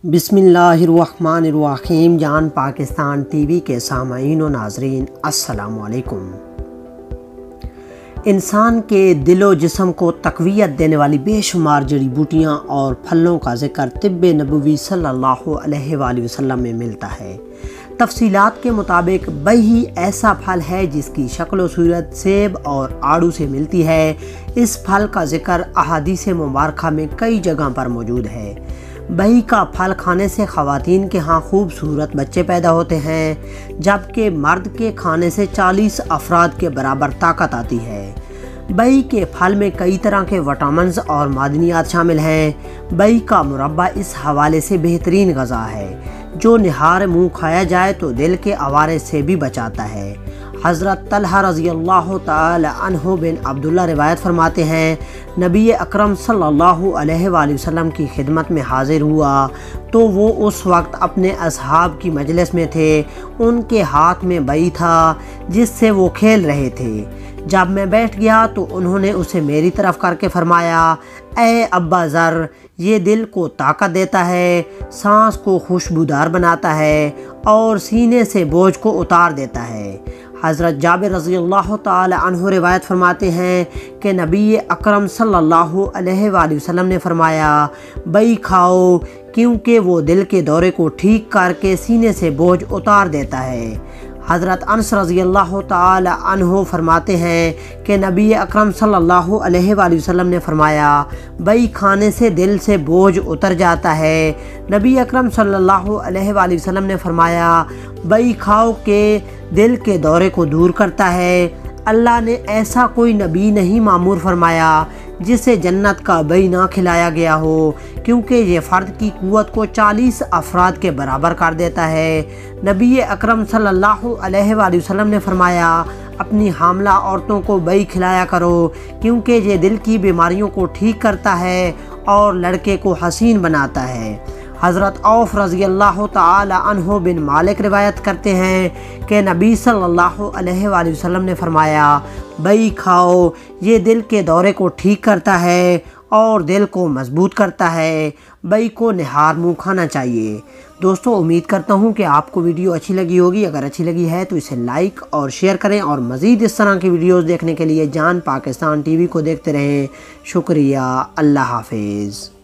बिस्मिल्लाहिर्रहमानिर्रहीम। जान पाकिस्तान टीवी के सामाईन व नाज़रीन, अस्सलामु अलैकुम। इंसान के दिलो जिस्म को तक़वियत देने वाली बेशुमार जड़ी बूटियाँ और फलों का ज़िक्र तिब्बे नबवी सल्लल्लाहु अलैहि वसल्लम में मिलता है। तफसीलात के मुताबिक बही ऐसा फल है जिसकी शक्ल व सूरत सेब और आड़ू से मिलती है। इस फल का ज़िक्र अहादीस मुबारका में कई जगह पर मौजूद है। बही का फल खाने से ख़वातीन के यहाँ खूबसूरत बच्चे पैदा होते हैं, जबकि मर्द के खाने से 40 अफराद के बराबर ताकत आती है। बही के फल में कई तरह के विटामिन्स और मादनियात शामिल हैं। बही का मुरब्बा इस हवाले से बेहतरीन ग़ज़ा है जो निहार मुँह खाया जाए तो दिल के आवारे से भी बचाता है। हज़रत तलहा रज़ियल्लाहु ताला अन्हु बिन अब्दुल्ला रिवायत फरमाते हैं, नबी अकरम सल्लल्लाहु अलैहि वसल्लम की खिदमत में हाजिर हुआ तो वो उस वक्त अपने असहाब की मजलिस में थे। उनके हाथ में बही था जिससे वो खेल रहे थे। जब मैं बैठ गया तो उन्होंने उसे मेरी तरफ करके फरमाया, ए अब्बा ज़र, ये दिल को ताकत देता है, सांस को खुशबूदार बनाता है और सीने से बोझ को उतार देता है। हज़रत जाबिर रज़ियल्लाहु ताला अन्हु रिवायत फरमाते हैं कि नबी अकरम सल्लल्लाहु अलैहि वसल्लम ने फरमाया, बही खाओ क्योंकि वो दिल के दौरे को ठीक करके सीने से बोझ उतार देता है। हज़रत अनस रज़ियल्लाहु ताला अन्हु फरमाते हैं कि नबी अकरम सल्लल्लाहु अलैहि वसल्लम ने फरमाया, बही खाने से दिल से बोझ उतर जाता है। नबी अकरम सल्लल्लाहु अलैहि वसल्लम ने फरमाया, बही खाओ के दिल के दौरे को दूर करता है। अल्लाह ने ऐसा कोई नबी नहीं मामूर फरमाया जिसे जन्नत का बही ना खिलाया गया हो, क्योंकि ये फ़र्द की क़ुव्वत को 40 अफराद के बराबर कर देता है। नबी अकरम सल्लल्लाहु अलैहि वसल्लम ने फरमाया, अपनी हामला औरतों को बही खिलाया करो क्योंकि ये दिल की बीमारियों को ठीक करता है और लड़के को हसीन बनाता है। हज़रत औफ रज़ियल्लाहु ताला अन्हु बिन मालिक रिवायत करते हैं कि नबी सल्लल्लाहु अलैहि वसल्लम ने फरमाया, बही खाओ, ये दिल के दौरे को ठीक करता है और दिल को मजबूत करता है। बही को निहार मुँह खाना चाहिए। दोस्तों, उम्मीद करता हूँ कि आपको वीडियो अच्छी लगी होगी। अगर अच्छी लगी है तो इसे लाइक और शेयर करें और मज़ीद इस तरह की वीडियोस देखने के लिए जान पाकिस्तान टीवी को देखते रहें। शुक्रिया। अल्लाह हाफिज़।